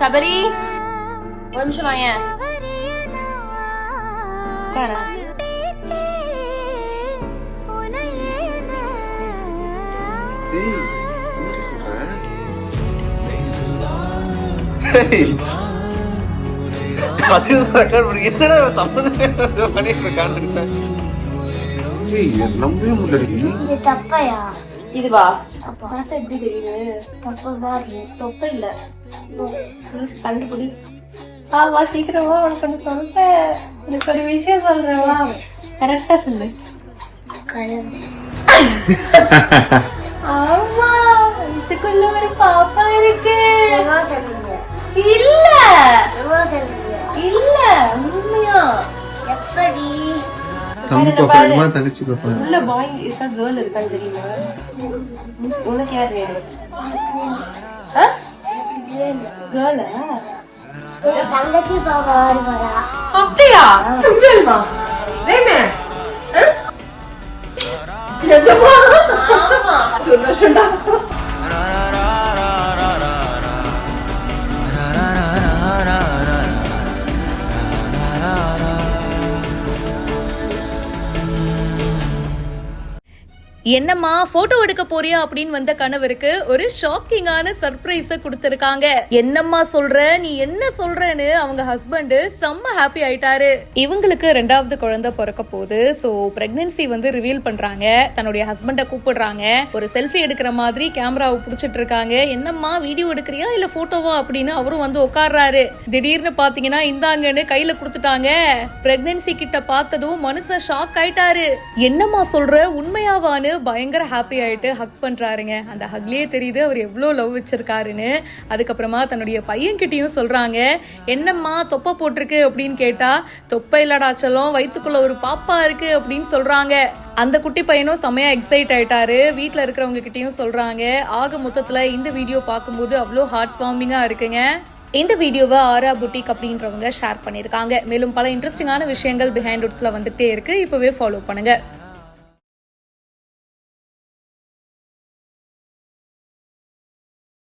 சபரி ஒரு நிமிஷம் வாயேன். என்னடா சம்பந்தம் பண்ணிட்டு இருக்கான்னு நம்பவே முடியல. தப்பையா இதுவா பார்த்தா எப்படி தெரியுது? தப்பா தொப்பை இல்ல, கண்டுபிடி. ஆமா சீக்கிரமா உனக்கு ஒண்ணு சொல்றேன். எனக்கு ஒரு விஷயம் சொல்றேன்வா, கரெக்டா சொல்லு. ஆமா, இதுக்குள்ள ஒரு பாப்பா இருக்கு. இல்ல இல்ல உண்மையா? எப்படி தம்பி பாப்பா தங்கச்சி பாப்பா உள்ள பாய் இருக்கா கேர்ள் இருக்கான்னு தெரியுமா? உனக்கு யார் வேணும்? கேர்ளா? தங்கச்சி பாப்பா வருவாரா? அப்படியா? கேர்ள்மா ரேமே நிஜமா? ஆமா சந்தோஷம்டா. என்னம்மா போட்டோ எடுக்க போறியா அப்படின்னு வந்த கணவருக்கு ஒரு ஷாக்கிங்கான சர்ப்ரைஸ கொடுத்திருக்காங்க. என்னம்மா சொல்ற, நீ என்ன சொல்றன்னு அவங்க ஹஸ்பண்ட் செம்ம ஹாப்பி ஆயிட்டாரு. இவங்களுக்கு 2வது குழந்தை பிறக்க போகுது. சோ பிரெக்னன்சி ரிவீல் பண்றாங்க. தன்னுடைய ஹஸ்பண்ட கூப்பிடுறாங்க. ஒரு செல்ஃபி எடுக்கிற மாதிரி கேமராவை புடிச்சிட்டு இருக்காங்க. என்னம்மா வீடியோ எடுக்கிறியா இல்ல போட்டோவா அப்படின்னு அவரும் உட்கார்றாரு. திடீர்னு பாத்தீங்கன்னா இந்தாங்கன்னு கையில கொடுத்துட்டாங்க. பிரெக்னன்சி கிட்ட பார்த்ததும் மனுஷன் ஷாக் ஆயிட்டாரு. என்னம்மா சொல்ற, உண்மையாவான்னு பயங்கர ஹாப்பி ஆயிட்டு ஹக் பண்றாருங்க. அந்த ஹக்லயே தெரியுது அவர் எவ்வளவு லவ் வச்சிருக்காருன்னு. அதுக்கப்புறமா தன்னுடைய பையன் கிட்டயும் சொல்றாங்க, என்னம்மா தொப்பை போட்டிருக்கு அப்படின்னு கேட்டா, தொப்பை இல்லடாச்சலும் வயிற்றுக்குள்ள ஒரு பாப்பா இருக்கு அப்படின்னு சொல்றாங்க. அந்த குட்டி பையனும் செமையா எக்ஸைட் ஆயிட்டாரு. வீட்டுல இருக்கிறவங்க கிட்டயும் சொல்றாங்க. ஆக மொத்தத்துல இந்த வீடியோ பார்க்கும்போது அவ்வளோ ஹார்ட் வார்மிங்கா இருக்குங்க. இந்த வீடியோவை ஆரா புட்டிக் அப்படின்றவங்க ஷேர் பண்ணியிருக்காங்க. மேலும் பல இன்ட்ரெஸ்டிங்கான விஷயங்கள் பிஹைண்ட் ரூட்ஸ்ல வந்துட்டே இருக்கு. இப்பவே ஃபாலோ பண்ணுங்க.